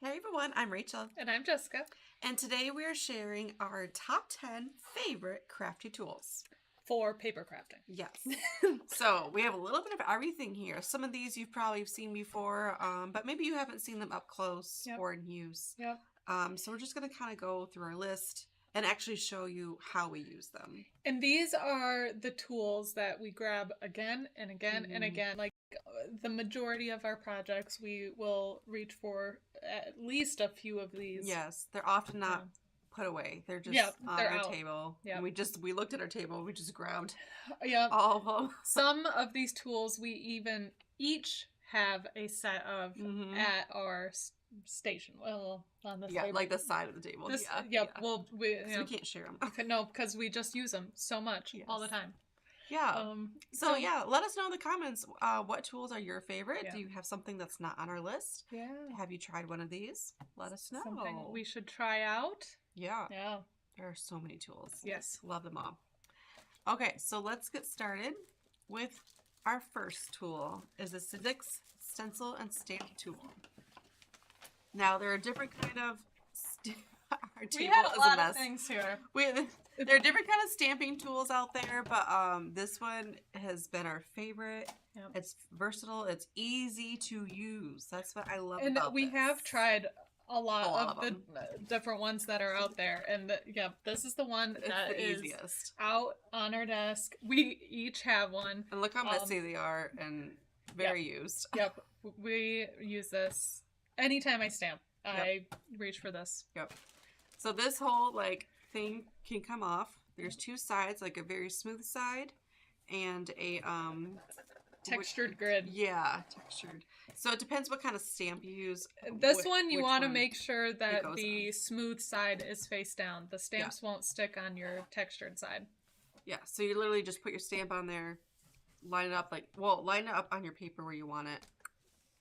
Hey everyone, I'm Rachel. And I'm Jessica. And today we are sharing our top 10 favorite crafty tools. For paper crafting. Yes. So we have a little bit of everything here. Some of these you've probably seen before, but maybe you haven't seen them up close or in use. Yep. So we're just going to kind of go through our list and actually show you how we use them. And these are the tools that we grab again and again and again. Like the majority of our projects, we will reach for at least a few of these. Yes, they're often not put away. They're just on our table. Yeah. And we looked at our table, we just grabbed all of them. Some of these tools we even each have a set of at our station. Well, on this table. Like the side of the table. Well, we can't share them. No, because we just use them so much all the time. Yeah. So let us know in the comments what tools are your favorite. Do you have something that's not on our list? Yeah. Have you tried one of these? Let us know. Something we should try out. Yeah. Yeah. There are so many tools. Yes. Love them all. Okay, so let's get started with our first tool is the Stencil and Stamp tool. Now there are different kind of our table we had a lot mess. of things here. There are different kind of stamping tools out there, but this one has been our favorite. Yep. It's versatile. It's easy to use. That's what I love about this. And we have tried a lot of the different ones that are out there. And this is the one that is easiest. Out on our desk. We each have one. And look how messy they are and very used. Yep. We use this anytime I stamp. I reach for this. Yep. So this whole thing can come off. There's two sides, like a very smooth side and a textured grid. Yeah, textured. So it depends what kind of stamp you use. This one you want to make sure that the smooth side is face down. The stamps won't stick on your textured side. Yeah, so you literally just put your stamp on there, line it up line it up on your paper where you want it.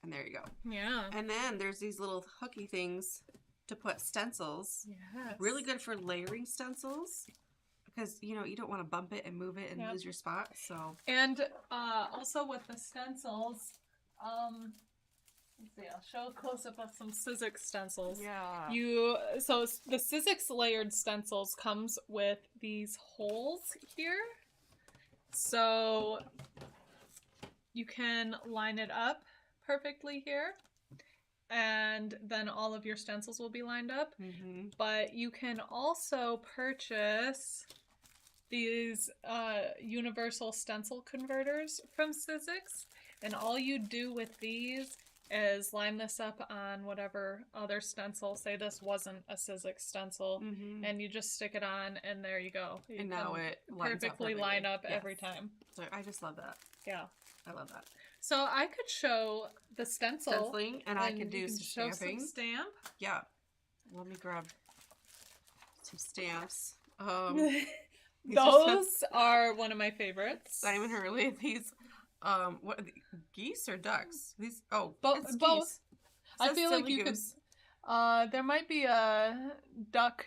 And there you go. Yeah. And then there's these little hooky things to put stencils. Yes. Really good for layering stencils because you don't want to bump it and move it and lose your spot. So also with the stencils, let's see, I'll show a close up of some Sizzix stencils. Yeah. So the Sizzix layered stencils comes with these holes here. So you can line it up perfectly here, and then all of your stencils will be lined up. But you can also purchase these universal stencil converters from Sizzix, and all you do with these is line this up on whatever other stencil. Say this wasn't a Sizzix stencil, and you just stick it on, and there you go. And now it perfectly line up every time. So I just love that. Yeah, I love that. So I could show the stenciling, and I could do some stamping. Some stamp. Yeah. Let me grab some stamps. Those are one of my favorites. Simon Hurley. These, what are geese or ducks? These, both. I feel like you goose. Could. There might be a duck,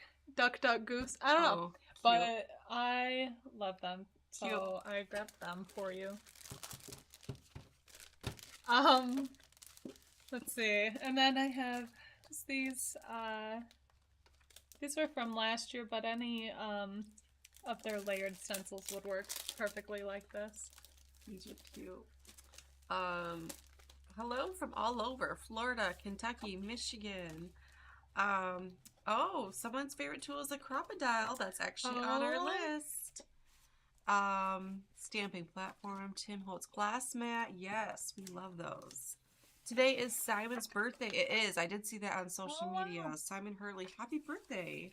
goose. I don't know, but I love them, so cute. I grabbed them for you. Let's see, and then I have just these. These were from last year, but any of their layered stencils would work perfectly like this. These are cute. Hello from all over Florida, Kentucky, Michigan. Someone's favorite tool is a crocodile. That's actually on our list. Stamping platform, Tim Holtz glass mat. Yes, we love those. Today is Simon's birthday. It is. I did see that on social media. Wow. Simon Hurley, happy birthday.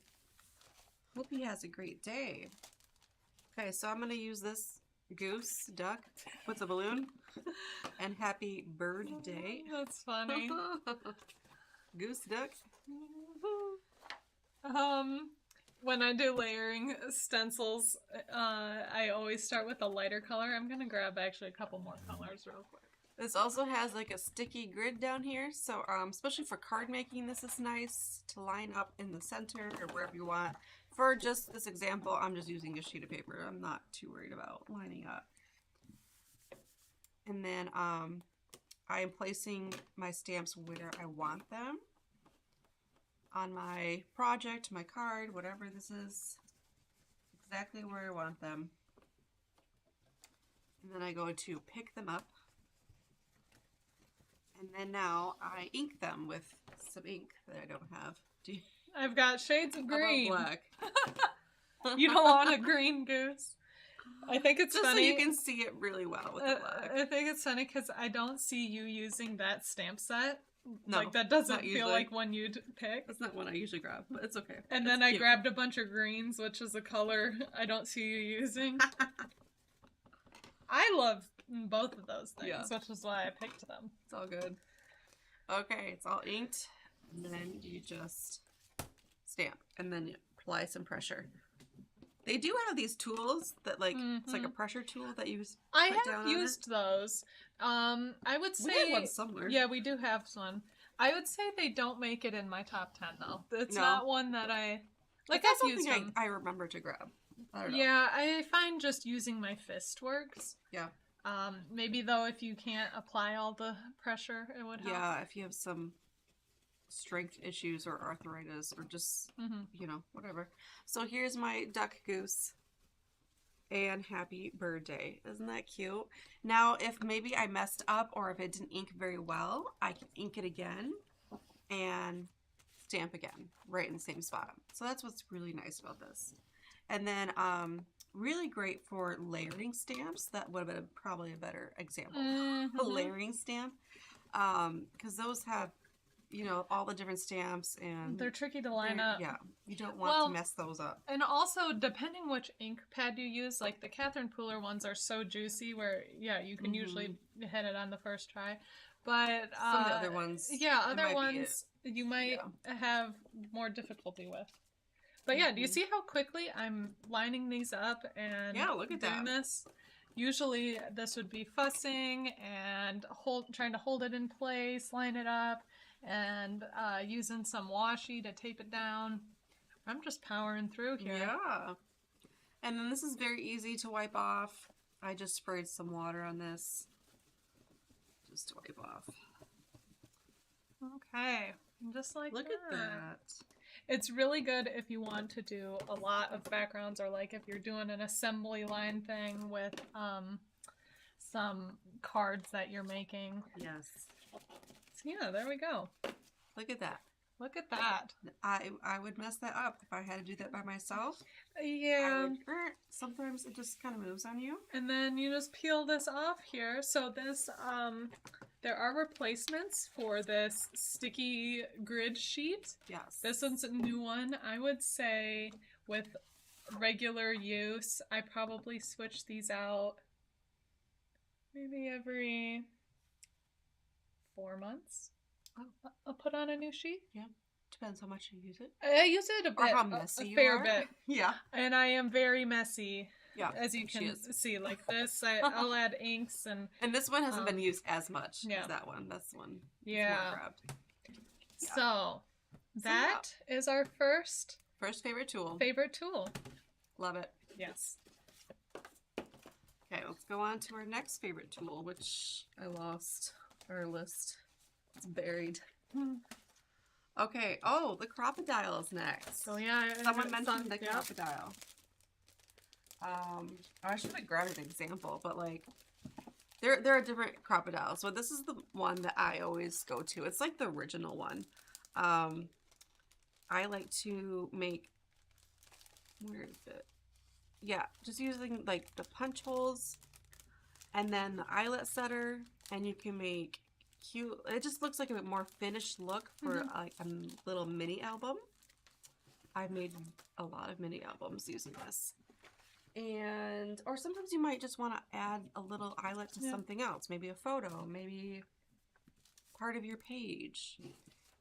Hope he has a great day. Okay, so I'm going to use this duck with a balloon. And happy bird day. That's funny. Goose duck. When I do layering stencils, I always start with a lighter color. I'm going to grab actually a couple more colors real quick. This also has like a sticky grid down here, so especially for card making, this is nice to line up in the center or wherever you want. For just this example, I'm just using a sheet of paper. I'm not too worried about lining up. And then I am placing my stamps where I want them. on my project, my card, whatever this is, exactly where I want them. And then I go to pick them up. And then now I ink them with some ink that I don't have. I've got shades of How about green. black? You don't want a green goose. I think it's just funny. so you can see it really well with the black. I think it's funny because I don't see you using that stamp set. No, like that doesn't not feel usually. like one you'd pick. That's not one I usually grab, but it's okay. And It's then I cute. grabbed a bunch of greens, which is a color I don't see you using. I love both of those things, Yeah. which is why I picked them. It's all good. Okay, it's all inked. And then you just stamp and then you apply some pressure. They do have these tools that it's like a pressure tool that you I put down have on used those. I would say We have one somewhere. Yeah, we do have one. I would say they don't make it in my top 10 though. It's No. not one that I like. That's I've used something them. I remember to grab. I don't know. Yeah, I find just using my fist works. Yeah. Maybe though, if you can't apply all the pressure, it would help. Yeah, if you have some strength issues or arthritis or just, whatever. So here's my duck goose and happy birthday. Isn't that cute? Now, if maybe I messed up or if it didn't ink very well, I can ink it again and stamp again right in the same spot. So that's what's really nice about this. And then, really great for layering stamps. That would have been probably a better example. A layering stamp. Because those have, all the different stamps and They're tricky to line up. Yeah, you don't want to mess those up. And also, depending which ink pad you use, like the Catherine Pooler ones are so juicy where, you can usually hit it on the first try. But some of the other ones, other ones you might have more difficulty with. But do you see how quickly I'm lining these up and look at doing that. this? Usually this would be fussing and trying to hold it in place, line it up, and using some washi to tape it down. I'm just powering through here. Yeah. And then this is very easy to wipe off. I just sprayed some water on this just to wipe off. Okay, just like Look at that. It's really good if you want to do a lot of backgrounds, or like if you're doing an assembly line thing with some cards that you're making. Yes. So there we go. Look at that. Look at that. I would mess that up if I had to do that by myself. Yeah. Sometimes it just kind of moves on you. And then you just peel this off here. So this, there are replacements for this sticky grid sheet. Yes. This one's a new one. I would say with regular use, I probably switch these out maybe every 4 months. I'll put on a new sheet. Yeah. Depends how much you use it. I use it a bit. Or how messy a fair you are. bit. Yeah. And I am very messy. Yeah. As you can see, like this, I'll add inks and... And this one hasn't been used as much yeah. as that one. That's the one. Yeah. More grabbed. Yeah. So, that is our first favorite tool. Favorite tool. Love it. Yes. Okay, let's go on to our next favorite tool, which I lost our list. It's buried. Okay. Oh, the crocodile is next. So yeah, Someone mentioned the crocodile. I should have grabbed an example, but like, there are different crocodiles. So this is the one that I always go to. It's like the original one. I like to make. Where is it? Yeah, just using like the punch holes, and then the eyelet setter, and you can make cute. It just looks like a more finished look for like a little mini album. I've made a lot of mini albums using this. And, or sometimes you might just want to add a little eyelet to something else. Maybe a photo, maybe part of your page.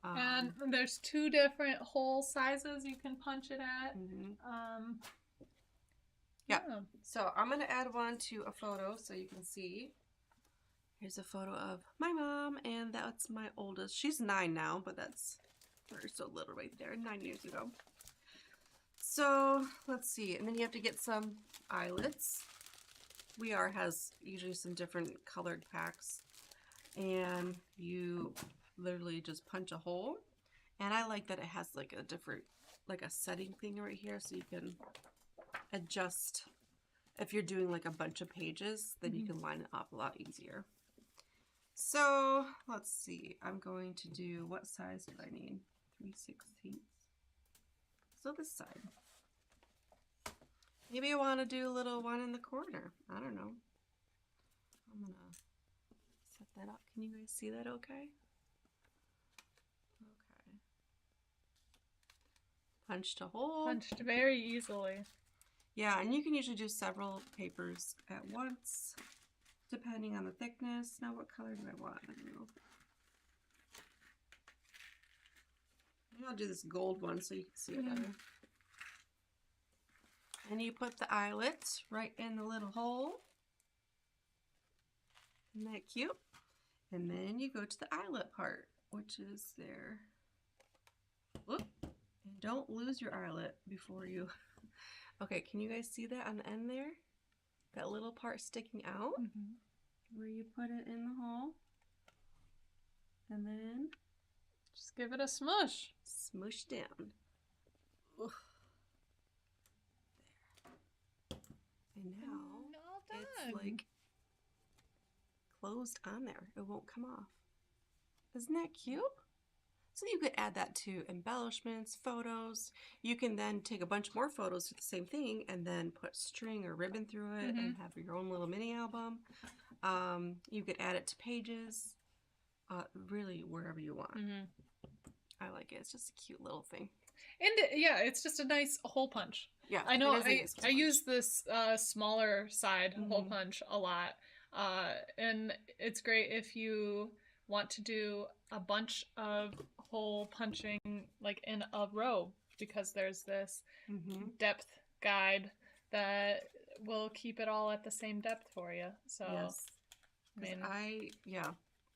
And there's 2 different hole sizes you can punch it at. Yeah. So I'm going to add one to a photo so you can see. Here's a photo of my mom, and that's my oldest. She's 9 now, but that's her so little right there, 9 years ago. So let's see, and then you have to get some eyelets. We Are has usually some different colored packs, and you literally just punch a hole, And I like that it has like a different, like a setting thing right here, so you can adjust. If you're doing like a bunch of pages, then you can line it up a lot easier. So let's see. I'm going to do, what size do I need? 3/16. So this side. Maybe I want to do a little one in the corner. I don't know. I'm gonna set that up. Can you guys see that okay? Okay. Punched a hole. Punched very easily. Yeah, and you can usually do several papers at once, depending on the thickness. Now, what color do I want? I don't know. Maybe I'll do this gold one so you can see it better. And you put the eyelet right in the little hole. Isn't that cute? And then you go to the eyelet part, which is there. Whoop. And don't lose your eyelet before you... Okay, can you guys see that on the end there? That little part sticking out? Where you put it in the hole. And then... Just give it a smush. Smush down. Ugh. There. And now All done. it's like closed on there. It won't come off. Isn't that cute? So you could add that to embellishments, photos. You can then take a bunch more photos with the same thing and then put string or ribbon through it and have your own little mini album. You could add it to pages, really wherever you want. I like it. It's just a cute little thing. And yeah, it's just a nice hole punch. Yeah, I know I use this smaller side hole punch a lot. And it's great if you want to do a bunch of hole punching like in a row, because there's this depth guide that will keep it all at the same depth for you. So yes.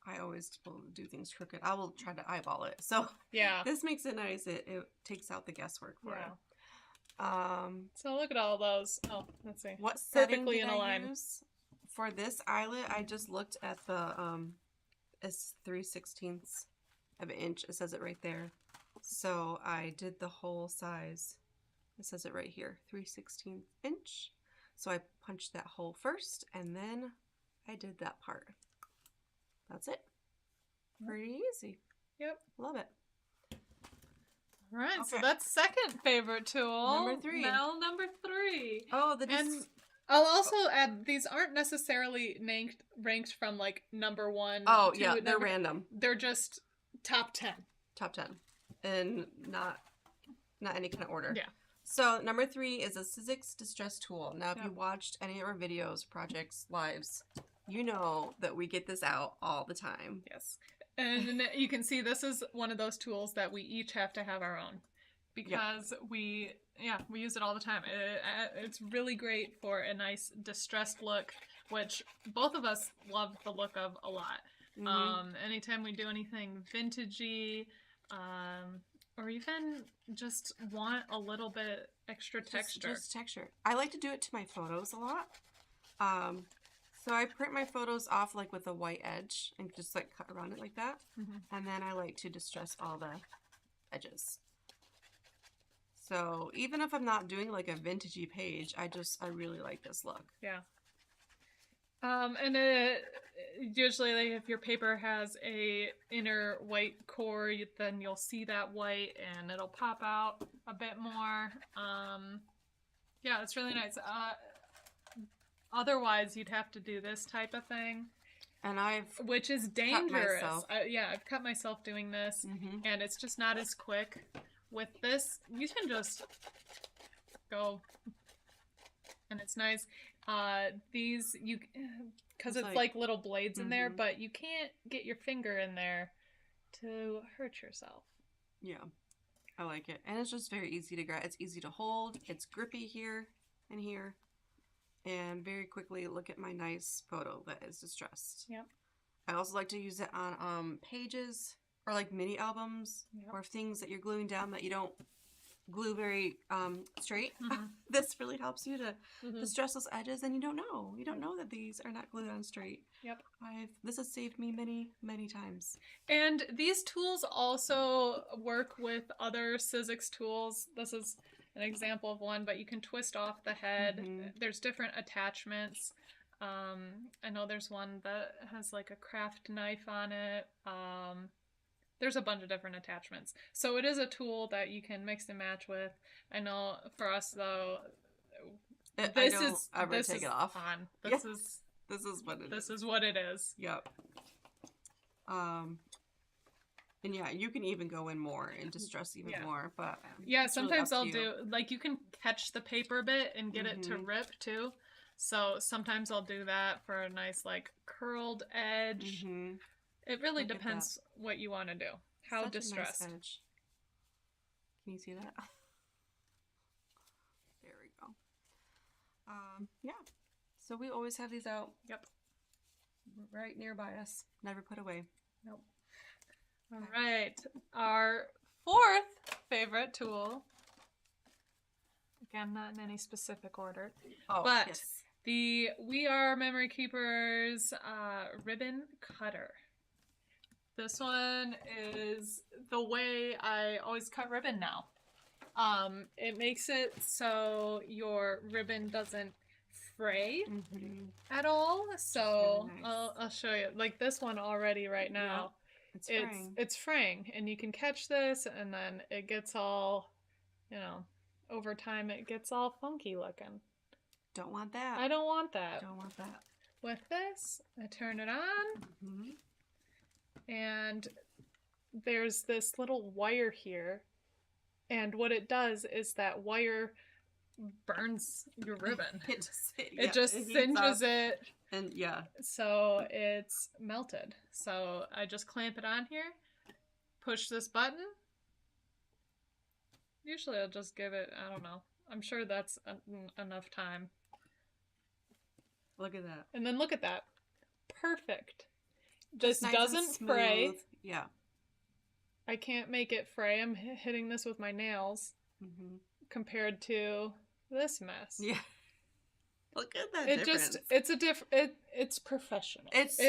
I always will do things crooked. I will try to eyeball it. So yeah, this makes it nice. It takes out the guesswork for it. So look at all those. Oh, let's see. What setting perfectly did in a I line. use for this eyelet? I just looked at the it's 3/16 of an inch. It says it right there. So I did the whole size. It says it right here, 3/16 inch. So I punched that hole first, and then I did that part. That's it. Pretty easy. Yep. Love it. All right, Okay. so that's second favorite tool. Number 3. Now number 3. Oh, and I'll also add, these aren't necessarily ranked from like number 1. Oh, to yeah, they're random. They're just top 10. Top 10. And not any kind of order. Yeah. So number 3 is a Sizzix distress tool. Now, if you watched any of our videos, projects, lives, you know that we get this out all the time. Yes. And you can see this is one of those tools that we each have to have our own, because we use it all the time. It's really great for a nice distressed look, which both of us love the look of a lot. Anytime we do anything vintagey, or even just want a little bit extra texture. Just texture. I like to do it to my photos a lot. So I print my photos off like with a white edge and just like cut around it like that. And then I like to distress all the edges. So even if I'm not doing like a vintagey page, I really like this look. Yeah. And usually like, if your paper has a inner white core, then you'll see that white and it'll pop out a bit more. Yeah, it's really nice. Otherwise, you'd have to do this type of thing. And which is dangerous. I've cut myself doing this, and it's just not as quick. With this, you can just go, and it's nice. These, because it's like little blades in there, but you can't get your finger in there to hurt yourself. Yeah, I like it. And it's just very easy to grab. It's easy to hold. It's grippy here and here. And very quickly look at my nice photo that is distressed. Yep. I also like to use it on pages or like mini albums or things that you're gluing down that you don't glue very straight. Mhm. This really helps you to Mhm. distress those edges, and you don't know that these are not glued on straight. Yep. This has saved me many times. And these tools also work with other Sizzix tools. This is an example of one, but you can twist off the head. Mhm. There's different attachments. I know there's one that has like a craft knife on it. There's a bunch of different attachments. So it is a tool that you can mix and match with. I know for us though, I this don't is ever this take is it off. fun. Yes. This is what it This is what it is. Yep. And yeah, you can even go in more and distress even more. But yeah, it's really sometimes up I'll to you. do like you can catch the paper bit and get it to rip too. So sometimes I'll do that for a nice like curled edge. Mhm. It really Look at depends what you want to do. How Such distressed. a nice edge. Can you see that? There we go. Yeah. So we always have these out. Yep. Right nearby us. Never put away. Nope. All right. Our fourth favorite tool. Again, not in any specific order. Oh, but yes. the We Are Memory Keepers ribbon cutter. This one is the way I always cut ribbon now. It makes it so your ribbon doesn't fray at all. So really nice. I'll show you. Like this one already right now. Yep. It's fraying, and you can catch this, and then it gets all, over time it gets all funky looking. Don't want that. I don't want that. Don't want that. With this, I turn it on, and there's this little wire here, and what it does is that wire burns your ribbon. It just singes it. And yeah. So it's melted. So I just clamp it on here, push this button. Usually I'll just give it, I don't know. I'm sure that's enough time. Look at that. And then look at that. Perfect. This nice doesn't fray. Yeah. I can't make it fray. I'm hitting this with my nails compared to this mess. Yeah. Look at that difference. It's professional. Yes.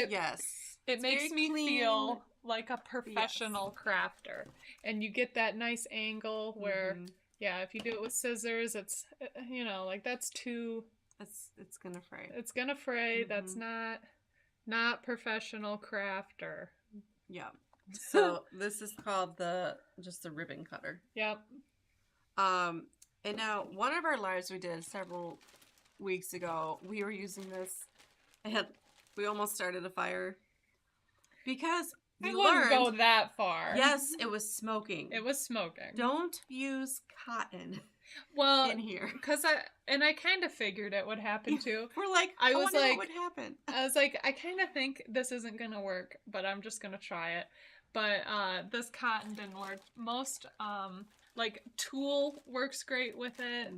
It makes me feel like a professional crafter. And you get that nice angle where, if you do it with scissors, it's, that's too... It's gonna fray. It's gonna fray. That's not professional crafter. Yeah. So this is called just the ribbon cutter. Yep. And now one of our lives we did several weeks ago, we were using this and we almost started a fire because we wouldn't go that far. Yes, it was smoking. It was smoking. Don't use cotton. Well, in here, because I kind of figured it would happen too. We're like, I wonder what would happen. I was like, I kind of think this isn't gonna work, but I'm just gonna try it. But this cotton didn't work. Most like tulle works great with it.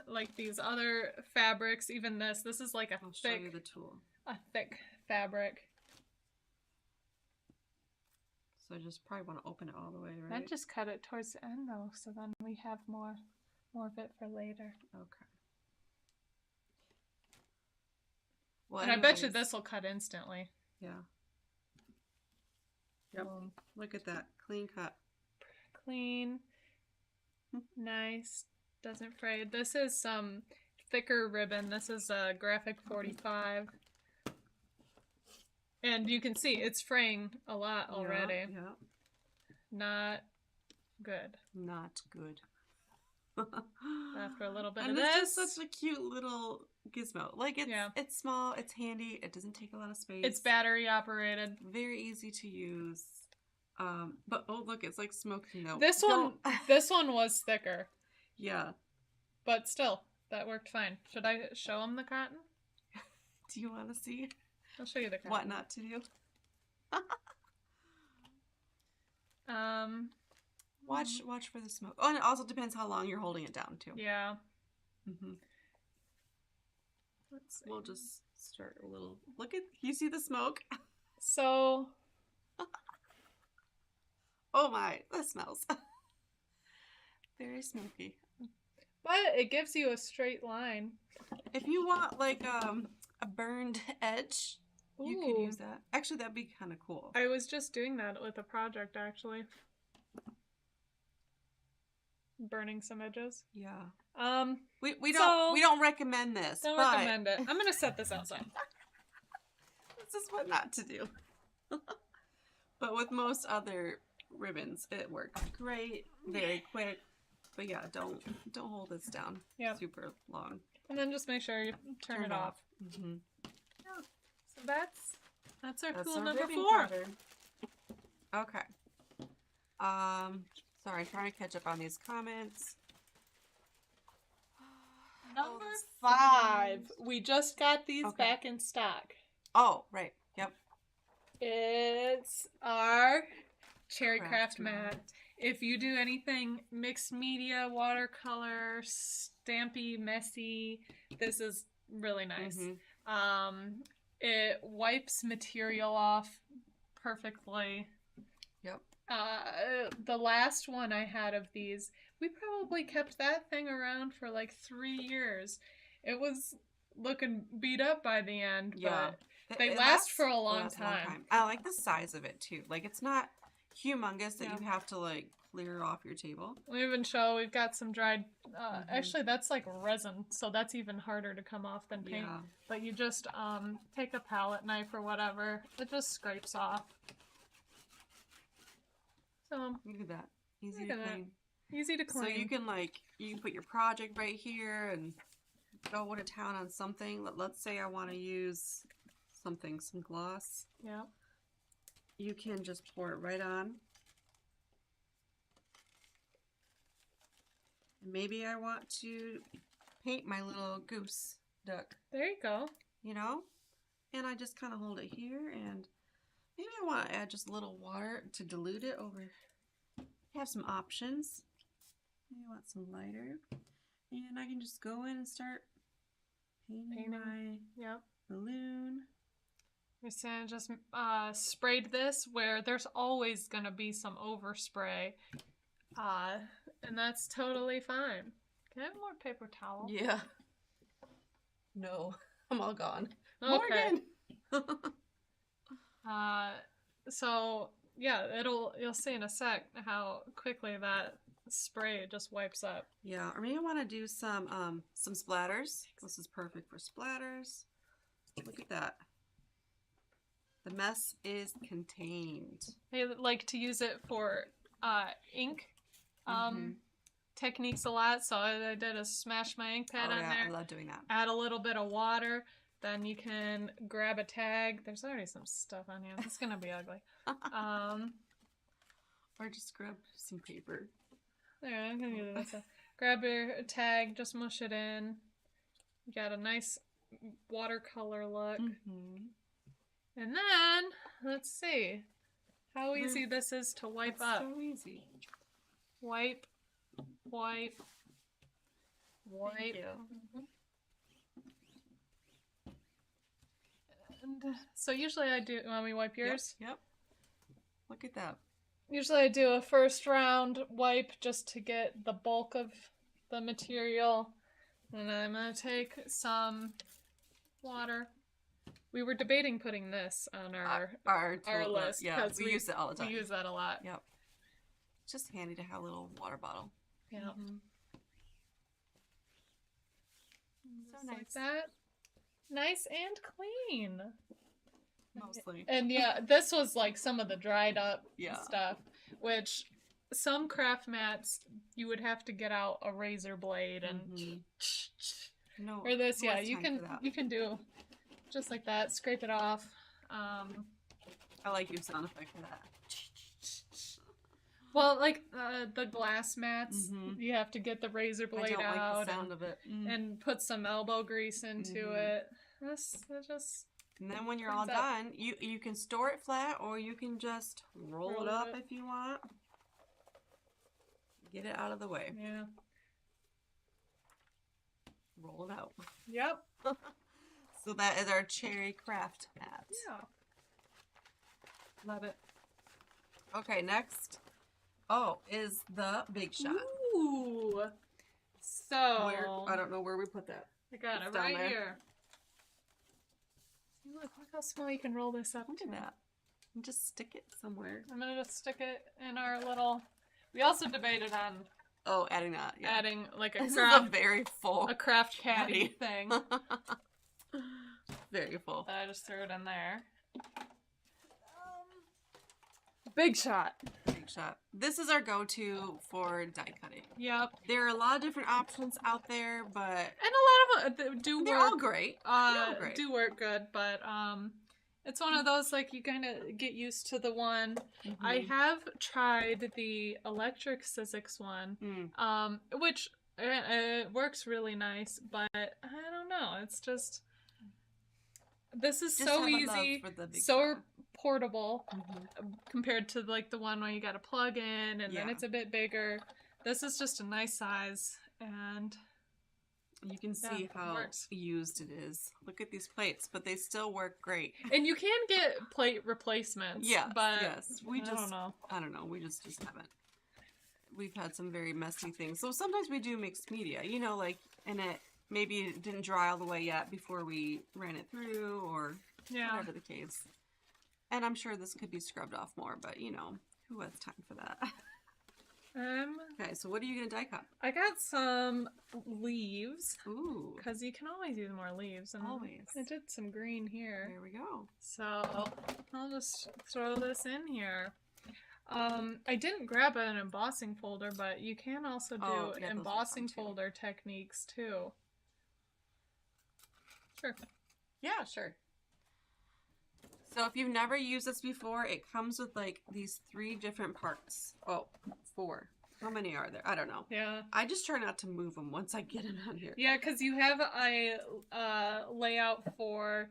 Like these other fabrics, even this is like I'll show you the tulle. A thick fabric. So I just probably want to open it all the way, right? I just cut it towards the end though, so then we have more of it for later. Okay. Well, and I bet you this will cut instantly. Yeah. Yep. Look at that. Clean cut. Clean. Nice. Doesn't fray. This is some thicker ribbon. This is a graphic 45. And you can see it's fraying a lot already. Yeah. Not good. Not good. After a little bit and of this. this. It's just such a cute little gizmo. Like it's small, it's handy, it doesn't take a lot of space. It's battery operated. Very easy to use. But oh look, it's like smoked. No. This one was thicker. Yeah. But still, that worked fine. Should I show them the cotton? Do you want to see? I'll show you the cotton. What not to do? Watch for the smoke. Oh, and it also depends how long you're holding it down too. Yeah. Let's see. We'll just start a little. Look at you see the smoke? So oh my, that smells. Very smoky. But it gives you a straight line. If you want like a burned edge, you could use that. Actually, that'd be kind of cool. I was just doing that with a project actually. Burning some edges. Yeah. We don't recommend this. Don't but recommend it. I'm gonna set this outside. This is what not to do. But with most other ribbons, it works great, very quick. But yeah, don't hold this down super long. And then just make sure you turn it off. Mm-hmm. Yeah. So that's our cool our number ribbon 4. cover. Okay. Sorry, trying to catch up on these comments. Number 5. We just got these back in stock. Oh, right. Yep. It's our Cherry Craft mat. If you do anything mixed media, watercolor, stampy, messy, this is really nice. Mm-hmm. It wipes material off perfectly. Yep. The last one I had of these, we probably kept that thing around for like 3 years. It was looking beat up by the end, but they last for a long time. I like the size of it too. Like it's not humongous that you have to like clear off your table. We've got some dried, actually that's like resin, so that's even harder to come off than paint. Yeah. But you just take a palette knife or whatever, it just scrapes off. So look at that. Easy to clean. Easy to clean. So you can put your project right here and go to town on something. Let's say I want to use some gloss. Yeah. You can just pour it right on. And maybe I want to paint my little goose duck. There you go. You know? And I just kind of hold it here, and maybe I want to add just a little water to dilute it over. Have some options. Maybe I want some lighter. And I can just go in and start painting my balloon. Just sprayed this where there's always going to be some overspray. And that's totally fine. Can I have more paper towel? Yeah. No, I'm all gone. Okay. So yeah, you'll see in a sec how quickly that spray just wipes up. Yeah, or maybe I want to do some splatters. This is perfect for splatters. Look at that. The mess is contained. I like to use it for ink techniques a lot. So I did a smash my ink pad on there. I love doing that. Add a little bit of water. Then you can grab a tag. There's already some stuff on here. It's gonna be ugly. Or just grab some paper. There, I'm gonna do this. Grab your tag, just mush it in. You got a nice watercolor look. And then, let's see how easy this is to wipe up. So easy. Wipe, wipe, wipe. Thank you. And so usually I do, when we wipe yours? Yep. Look at that. Usually I do a first round wipe just to get the bulk of the material. And I'm going to take some water. We were debating putting this on our list. Yeah, we use it all the time. We use that a lot. Yep. It's just handy to have a little water bottle. Yeah. So nice. Like that. Nice and clean. Mostly. And yeah, this was like some of the dried up stuff, which some craft mats you would have to get out a razor blade and no. Or this, you can do just like that, scrape it off. I like your sound effect for that. Well, like the glass mats, you have to get the razor blade out. I don't like the sound of it. And put some elbow grease into it. That's just. And then when you're all done, you can store it flat, or you can just roll it up if you want. Get it out of the way. Yeah. Roll it out. Yep. So that is our cherry craft mat. Yeah. Love it. Okay, next. Oh, is the Big Shot. Ooh. So I don't know where we put that. I got It's it down right there. here. See, look how small you can roll this up. Look at that. And just stick it somewhere. I'm gonna just stick it in our little. We also debated on Oh, adding that. Yeah. adding like a This is craft, a very full. a craft caddy caddy. thing. Very full. I just threw it in there. Big shot. Big shot. This is our go-to for die cutting. Yep. There are a lot of different options out there, but And a lot of them do they're work. all great. Do work good, but it's one of those like you kind of get used to the one. Mm-hmm. I have tried the electric Sizzix one, which it works really nice, but I don't know. It's just this is Just so have a love easy, for the big so shot. portable Mm-hmm. compared to like the one where you got to plug in and then Yeah. it's a bit bigger. This is just a nice size and. You can see it how works. used it is. Look at these plates, but they still work great. And you can get plate replacements. Yeah, but yes. I don't know. I don't know. We just haven't. We've had some very messy things. So sometimes we do mixed media, you know, like, and it maybe it didn't dry all the way yet before we ran it through or whatever the case. And I'm sure this could be scrubbed off more, but you know, who has time for that? Okay, so what are you going to die cut? I got some leaves. Ooh. Because you can always use more leaves. And Always. I did some green here. There we go. So I'll just throw this in here. I didn't grab an embossing folder, but you can also do yeah, embossing those are fun, too. folder techniques too. Sure. Yeah, sure. So if you've never used this before, it comes with like these 3 different parts. Oh, 4. How many are there? I don't know. Yeah. I just try not to move them once I get them on here. Yeah, because you have a layout for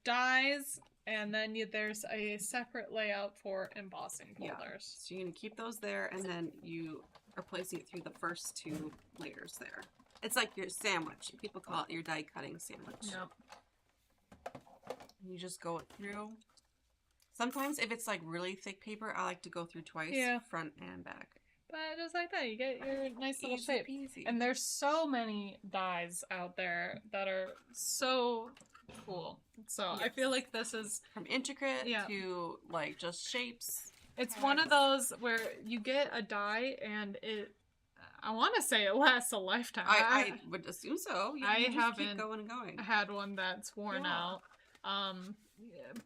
dies, and then there's a separate layout for embossing folders. Yeah. So you're going to keep those there, and then you are placing it through the first 2 layers there. It's like your sandwich. People call it your die cutting sandwich. Yep. You just go it through. Sometimes if it's like really thick paper, I like to go through twice, front and back. But just like that, you get your nice little Easy shape. peasy. And there's so many dies out there that are so cool. So I feel like this is from intricate to like just shapes. It's one of those where you get a die and I want to say it lasts a lifetime. I would assume so. You just haven't keep going and going. had one that's worn out.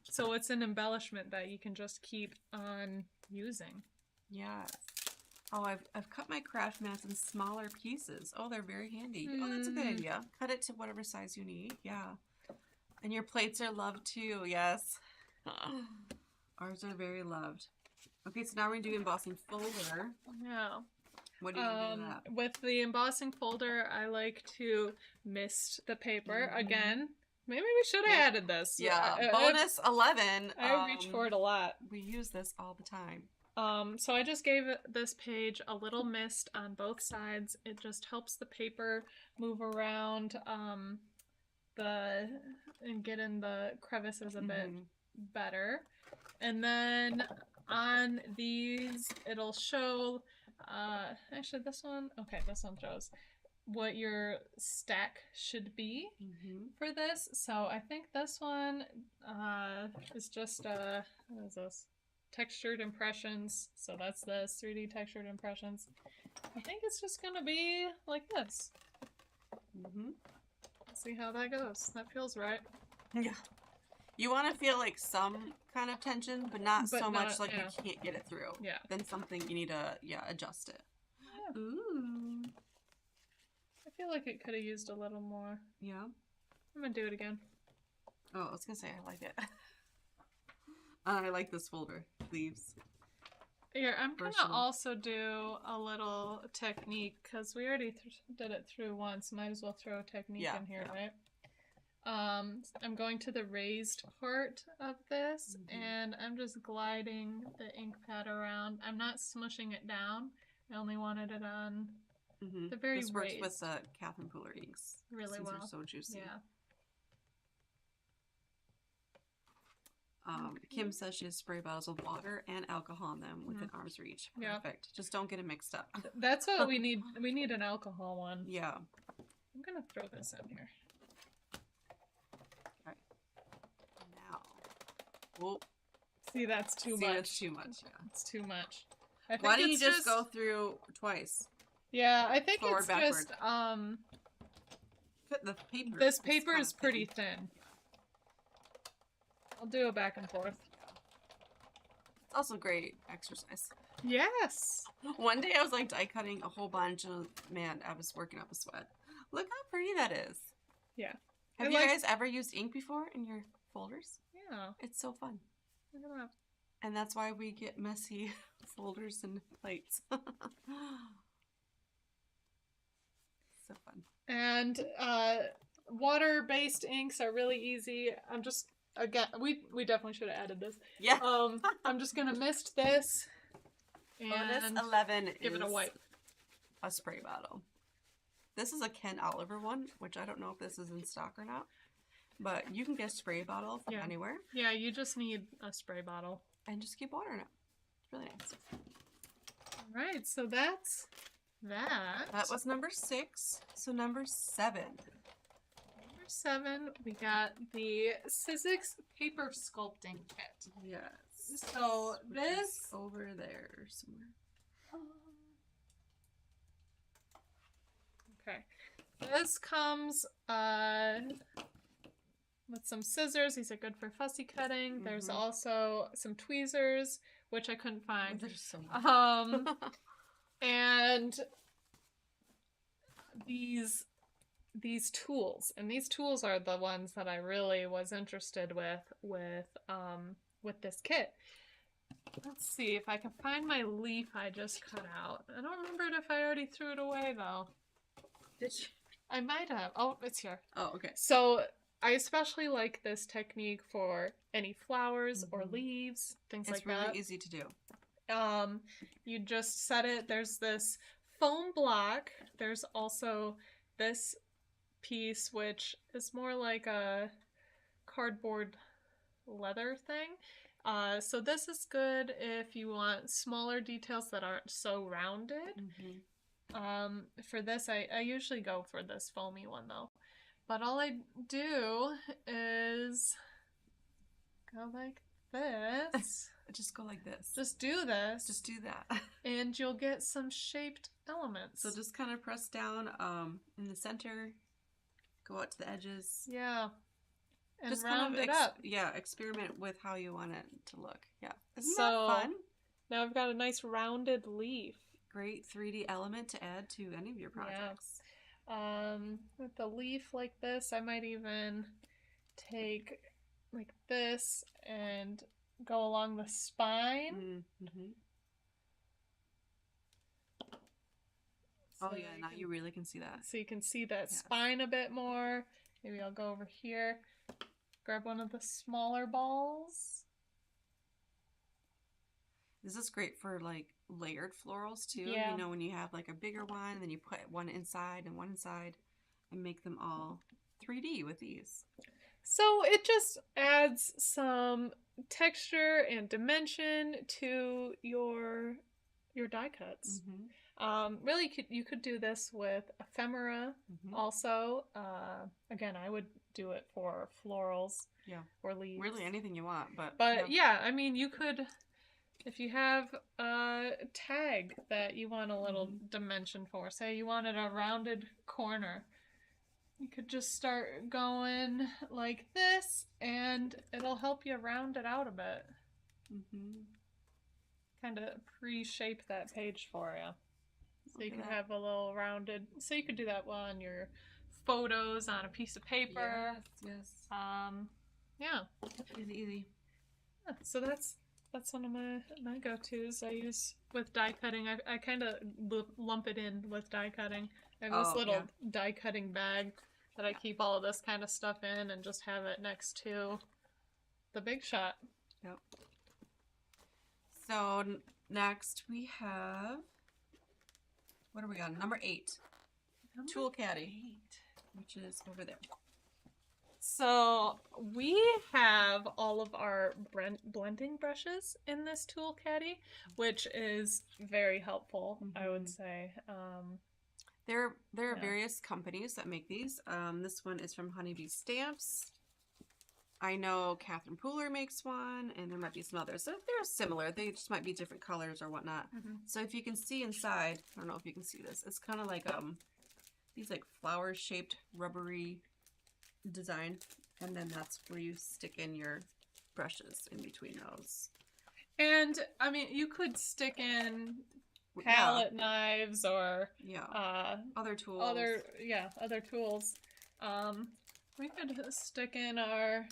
So it's an embellishment that you can just keep on using. Yes. Oh, I've cut my craft mats in smaller pieces. Oh, they're very handy. Oh, that's a good idea. Cut it to whatever size you need. Yeah. And your plates are loved too. Yes. Ours are very loved. Okay, so now we're going to do embossing folder. Yeah. What do you do with that? With the embossing folder, I like to mist the paper. Again, maybe we should have added this. Yeah, bonus 11. I reach for it a lot. We use this all the time. So I just gave this page a little mist on both sides. It just helps the paper move around and get in the crevices a bit better. And then on these, it'll show, actually this one shows what your stack should be for this. So I think this one is just, what is this? Textured impressions. So that's this 3D textured impressions. I think it's just gonna be like this. See how that goes. That feels right. Yeah. You want to feel like some kind of tension, but not so much like you can't get it through. Yeah. Then something you need to adjust it. Yeah. Ooh. I feel like it could have used a little more. Yeah. I'm gonna do it again. Oh, I was gonna say I like it. I like this folder. Leaves. Here, I'm gonna also do a little technique because we already did it through once. Might as well throw a technique in here, right? I'm going to the raised part of this, and I'm just gliding the ink pad around. I'm not smushing it down. I only wanted it on the very This works raised. with Catherine Pooler inks. Really These well. are so juicy. Yeah. Kim says she has spray bottles with water and alcohol in them within arm's reach. Yeah. Perfect. Just don't get it mixed up. That's what we need. We need an alcohol one. Yeah. I'm gonna throw this in here. Right. Now. Whoa. See, that's too much. That's too much. Yeah. It's too much. I think Why don't you it's just go through twice? Yeah, I think Forward, it's backward. just Put the paper. this it's paper kinda is pretty thin. thin. I'll do it back and forth. It's also great exercise. Yes. One day I was like die cutting a whole bunch and man, I was working up a sweat. Look how pretty that is. Yeah. Have I you like- guys ever used ink before in your folders? Yeah. It's so fun. Look at that. And that's why we get messy folders and plates. So fun. And water-based inks are really easy. I'm just again, we definitely should have added this. Yeah. I'm just gonna mist this Bonus and 11 give it a is wipe. a spray bottle. This is a Ken Oliver one, which I don't know if this is in stock or not. But you can get a spray bottle from Yeah. anywhere Yeah, you just need a spray bottle. and just keep water in it. It's really nice. All right, so that's that. That was number 6. So number 7. Number 7. We got the Sizzix paper sculpting kit. Yes. So Which this is over there somewhere. Okay. This comes with some scissors. These are good for fussy cutting. There's Mhm. also some tweezers, which I couldn't find. There's so much. And these tools, and these tools are the ones that I really was interested with this kit. Let's see if I can find my leaf I just cut out. I don't remember if I already threw it away though. Did you? I might have. Oh, it's here. Oh, okay. So I especially like this technique for any flowers or Mhm. leaves, things It's like really that. easy to do. You just set it. There's this foam block. There's also this piece, which is more like a cardboard leather thing. So this is good if you want smaller details that aren't so rounded. Mm-hmm. For this, I usually go for this foamy one though. But all I do is go like this. Just go like this. Just do this. Just do that. And you'll get some shaped elements. So just kind of press down in the center, go out to the edges. Yeah. And Just round kind of it up. Yeah, experiment with how you want it to look. Yeah. Isn't So- that fun? Now I've got a nice rounded leaf. Great 3D element to add to any of your projects. With a leaf like this, I might even take like this and go along the spine. Mm-hmm. So Oh yeah, now you really can see that. So you can see that Yes. spine a bit more. Maybe I'll go over here, grab one of the smaller balls. This is great for like layered florals too. Yeah. You know, when you have like a bigger one, and then you put one inside and one inside and make them all 3D with these. So it just adds some texture and dimension to your die cuts. Mm-hmm. Really, you could do this with ephemera Mm-hmm. also. Again, I would do it for florals. Yeah. Or leaves. Really anything you want, but yeah, I mean, you could, if you have a tag that you want a little Mm-hmm. dimension for, say you wanted a rounded corner, you could just start going like this, and it'll help you round it out a bit. Mm-hmm. Kind of pre-shape that page for you. So you Look at can that. have a little rounded, so you could do that on your photos on a piece of paper. Yes. Yeah. Easy, easy. Yeah, so that's one of my go-tos. I use with die cutting. I kind of lump it in with die cutting. I have this Oh, little yeah. die cutting bag that I keep all of this kind of stuff in, and just have it next to the Big Shot. Yep. So next we have, what are we on? Number 8. Tool Caddy, which is over there. So we have all of our blending brushes in this tool caddy, which is very helpful, I would say. There are Yeah. various companies that make these. This one is from Honeybee Stamps. I know Catherine Pooler makes one, and there might be some others. So they're similar. They just might be different colors or whatnot. So if you can see inside, I don't know if you can see this. It's kind of like these like flower-shaped rubbery design, and then that's where you stick in your brushes in between those. And I mean, you could stick in palette knives or other tools. Other tools. We could stick in our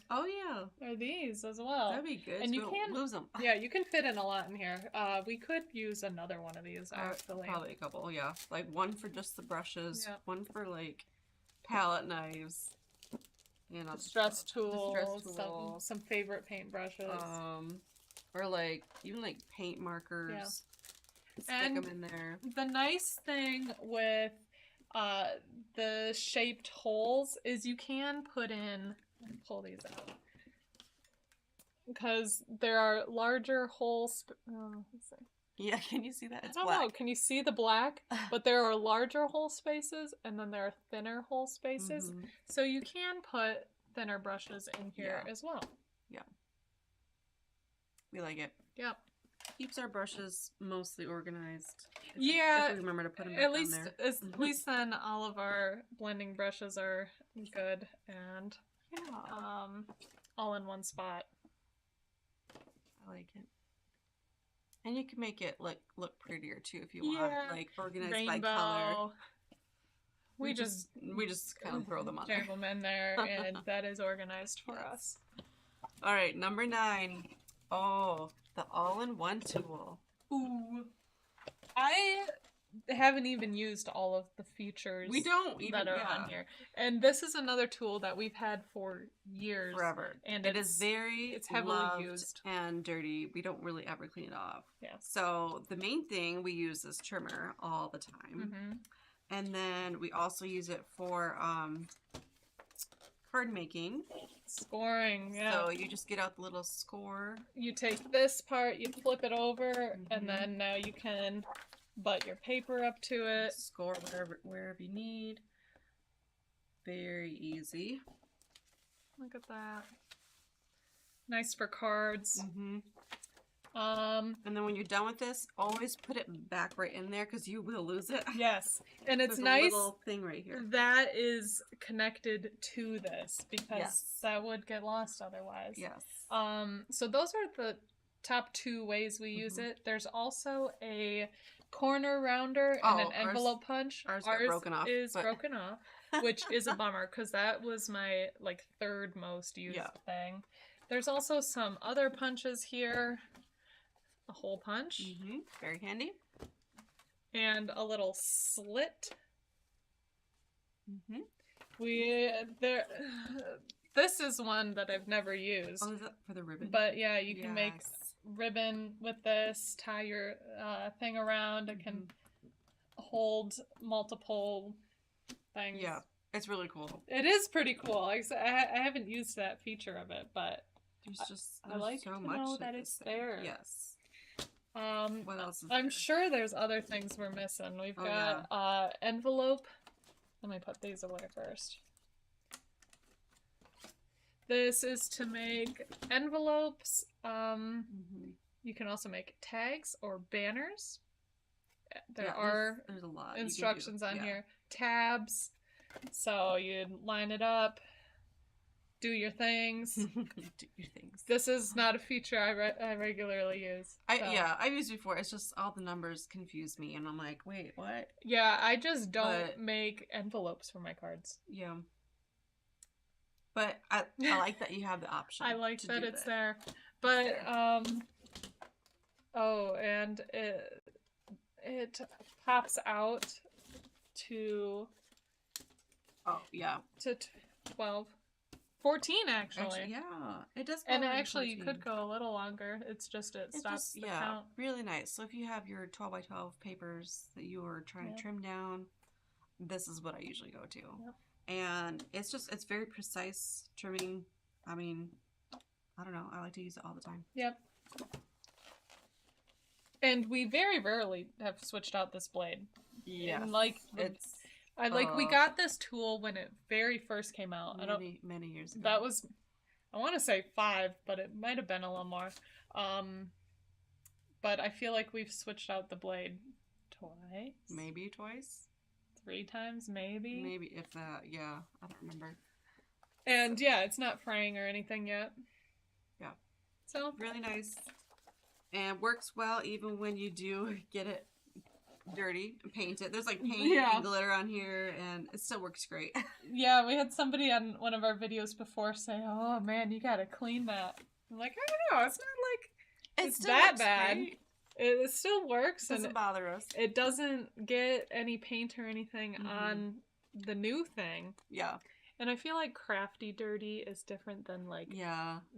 these as well. That'd be good. And so you we can don't lose them. Yeah, you can fit in a lot in here. We could use another one of these actually. Probably a couple, yeah. Like one for just the brushes, one for like palette knives, stress tools, some favorite paint brushes. Or like even like paint markers. Yeah. Stick them in there. The nice thing with the shaped holes is you can put in, pull these out, because there are larger holes. Let's see. Yeah, can you see that? It's I don't black. know. Can you see the black? But there are larger hole spaces, and then there are thinner hole spaces. So you can put thinner brushes in here as well. Yeah. We like it. Yep. Keeps our brushes mostly organized. If we remember to put them back at least then all of our blending brushes are good and all in one spot. I like it. And you can make it look prettier too if you want, like organized by color. We just kind of throw them on jam them in there, and that is organized for us. All right, number 9. Oh, the all-in-one tool. Ooh, I haven't even used all of the features that are on here. And this is another tool that we've had for years. Forever. And it's heavily used and dirty. We don't really ever clean it off. Yeah. So the main thing we use is trimmer all the time. And then we also use it for card making. Scoring, yeah. So you just get out the little score. You take this part, you flip it over, and then now you can butt your paper up to it. Score wherever you need. Very easy. Look at that. Nice for cards. And then when you're done with this, always put it back right in there because you will lose it. Yes. And it's There's nice a little thing right here that is connected to this, because that would get lost otherwise. Yes. So those are the top 2 ways we use it. There's also a corner rounder and an envelope punch. Ours broken off, broken off, which is a bummer because that was my 3rd most used thing. There's also some other punches here. A hole punch. Very handy. And a little slit. This is one that I've never used. Oh, is that for the ribbon? But yeah, you can make ribbon with this, tie your thing around. It can hold multiple things. Yeah, it's really cool. It is pretty cool. I haven't used that feature of it, but I like so much know that it's there. Yes. What else is I'm sure there's other things we're missing. We've got envelope. Let me put these away first. This is to make envelopes. You can also make tags or banners. There's a lot instructions on here. Tabs. So you'd line it up. Do your things. Do your things. This is not a feature I regularly use. I've used it before. It's just all the numbers confuse me, and I'm like, wait, what? Yeah, I just don't make envelopes for my cards. Yeah. But I like that you have the option. I like that it's there. But and it pops out to 12. 14 actually. Yeah, it does. And actually, you could go a little longer. It's just it stops the count. Really nice. So if you have your 12 by 12 papers that you are trying to trim down, this is what I usually go to. Yep. And it's very precise trimming. I mean, I don't know. I like to use it all the time. Yep. And we very rarely have switched out this blade. Yeah. Like, we got this tool when it very first came out. Many years ago. That was, I want to say 5, but it might have been a little more. But I feel like we've switched out the blade twice. Maybe twice. 3 times, maybe. Maybe if that. Yeah, I don't remember. And yeah, it's not fraying or anything yet. Yeah. So really nice. And works well even when you do get it dirty and paint it. There's like paint and glitter on here, and it still works great. Yeah, we had somebody on one of our videos before say, "Oh man, you gotta clean that." I'm like, I don't know, it's not like it's that bad. Great. It still works. It doesn't bother us. It doesn't get any paint or anything on the new thing. Yeah. And I feel like crafty dirty is different than like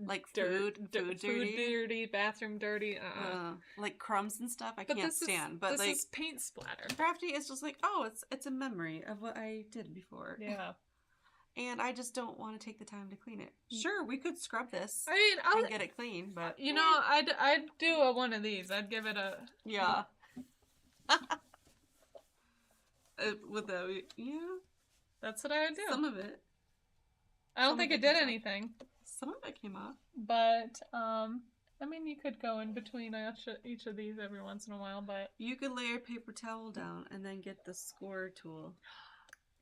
like food dirty, bathroom dirty. Like crumbs and stuff I can't stand. But this like is paint splatter. Crafty is just like, oh, it's a memory of what I did before. Yeah. And I just don't want to take the time to clean it. Sure, we could scrub this. I mean, and get it clean, but you know, I'd do one of these. I'd give it a with the That's what I would do. Some of it. I don't think it did anything. Some of it came off. But, I mean, you could go in between each of these every once in a while, but... You could lay a paper towel down and then get the score tool.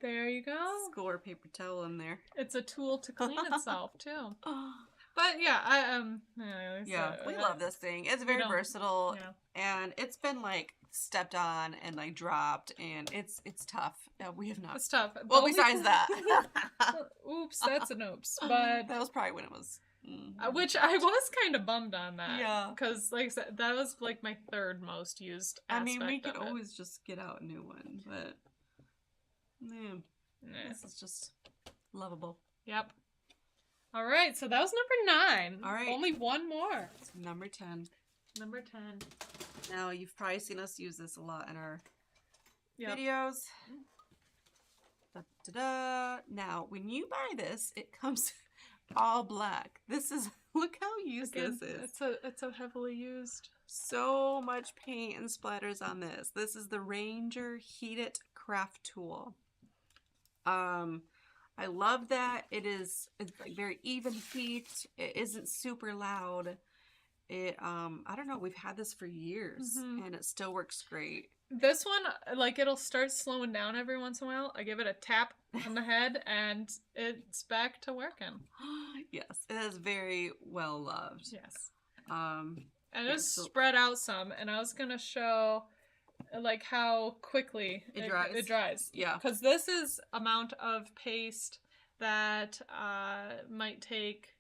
There you go. Score paper towel in there. It's a tool to clean itself, too. But, yeah, we love this thing. It's very versatile, and it's been, like, stepped on and like dropped, and it's tough. We have not. It's tough. Well, besides that, oops, that's an oops. But that was probably when it was. Which I was kind of bummed on that. Yeah. Because like I said, that was like my 3rd most used. I mean, we could always just get out a new one, but this is just lovable. Yep. All right, so that was number 9. All right, only one more. It's number 10. Number 10. Now, you've probably seen us use this a lot in our videos. Da-da-da. Now, when you buy this, it comes all black. This is, look how used this is. It's so heavily used. So much paint and splatters on this. This is the Ranger Heat-It Craft Tool. I love that it's like very even heat. It isn't super loud. I don't know, we've had this for years and it still works great. This one, like, it'll start slowing down every once in a while. I give it a tap on the head and it's back to working. Yes, it is very well loved. Yes. And it's spread out some, and I was gonna show like how quickly it dries. Yeah. Because this is amount of paste that might take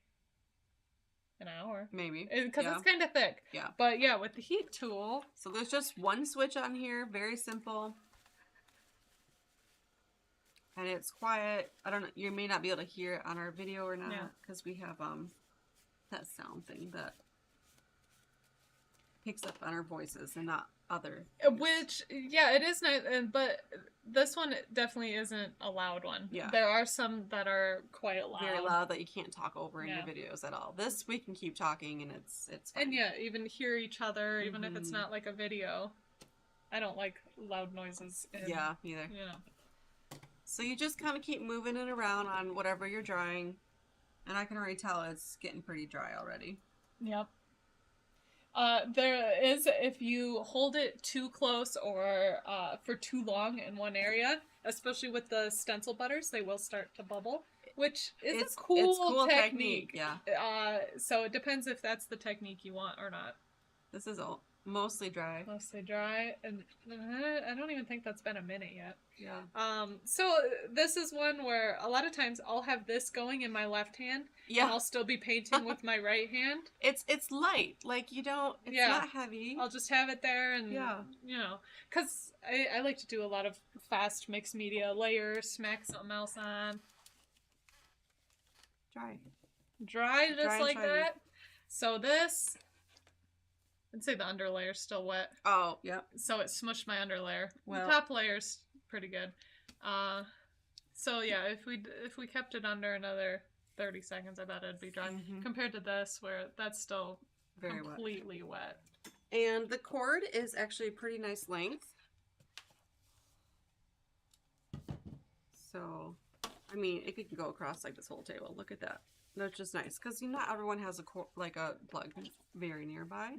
an hour. Maybe. Because it's kind of thick. Yeah. But yeah, with the heat tool. So there's just one switch on here. Very simple. And it's quiet. I don't know. You may not be able to hear it on our video or not. Because we have that sound thing that picks up on our voices and not other things. Which, yeah, it is nice. But this one definitely isn't a loud one. Yeah. There are some that are quite loud. Very loud that you can't talk over in your videos at all. This, we can keep talking and it's fine. And yeah, even hear each other, even if it's not like a video. I don't like loud noises. Yeah, neither. You know. So you just kind of keep moving it around on whatever you're drawing. And I can already tell it's getting pretty dry already. Yep. There is, if you hold it too close or for too long in one area, especially with the stencil butters, they will start to bubble, which is a cool technique. Yeah. So it depends if that's the technique you want or not. This is mostly dry. Mostly dry, and I don't even think that's been a minute yet. Yeah. So this is one where a lot of times I'll have this going in my left hand. Yeah. And I'll still be painting with my right hand. It's light. Like, you don't, it's not heavy. I'll just have it there and, you know, because I like to do a lot of fast mixed media layers, smack something else on. Dry just like that. So this, I'd say the underlayer's still wet. Oh, yep. So it smushed my underlayer. Well, the top layer's pretty good. So yeah, if we kept it under another 30 seconds, I bet it'd be dry. Compared to this, where that's still Very completely wet. And the cord is actually a pretty nice length. So, I mean, it could go across like this whole table. Look at that. That's just nice because not everyone has a plug very nearby.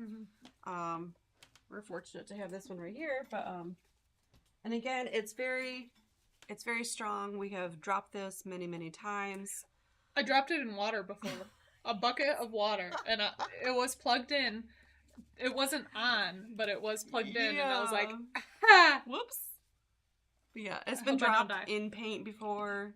We're fortunate to have this one right here, but and again, it's very strong. We have dropped this many times. I dropped it in water before, a bucket of water, and it was plugged in. It wasn't on, but it was plugged in, and I was like, ah! Whoops. But yeah, it's been dropped in paint before.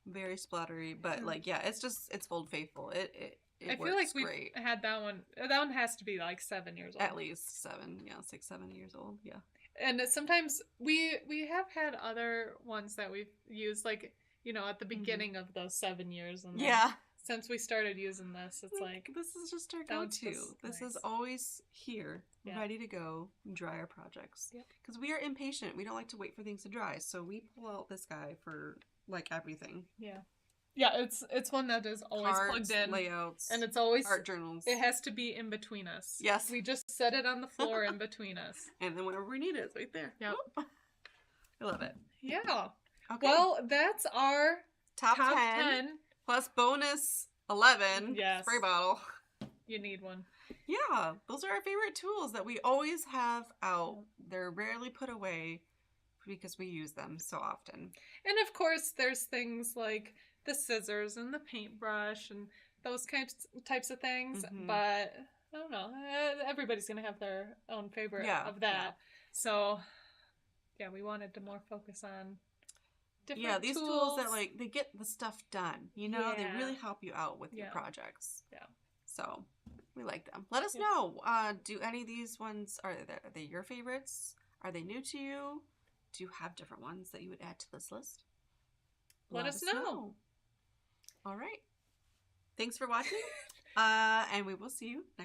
Very splattery, but like, yeah, it's Old Faithful. It I feel like we've had that one. That one has to be like 7 years old. At least 7, yeah, 6, 7 years old, yeah. And sometimes we have had other ones that we've used, like, you know, at the beginning of those 7 years, and yeah. Since we started using this, it's like, this is just our go-to. This is always here, ready to go, dry our projects. Because we are impatient. We don't like to wait for things to dry, so we pull out this guy for like everything. Yeah, it's one that is always Cards, plugged in. Layouts, and it's always art journals. It has to be in between us. Yes. We just set it on the floor in between us. And then whenever we need it, it's right there. Yep. I love it. Yeah. Okay. Well, that's our top 10 plus bonus 11 spray bottle. You need one. Yeah, those are our favorite tools that we always have out. They're rarely put away because we use them so often. And of course, there's things like the scissors and the paintbrush and those types of things. But I don't know. Everybody's going to have their own favorite of that. Yeah. So, yeah, we wanted to more focus on different these tools that, like, they get the stuff done. You know, they really help you out with your projects. Yeah. So, we like them. Let us know. Do any of these ones, are they your favorites? Are they new to you? Do you have different ones that you would add to this list? Let us know. All right. Thanks for watching. And we will see you next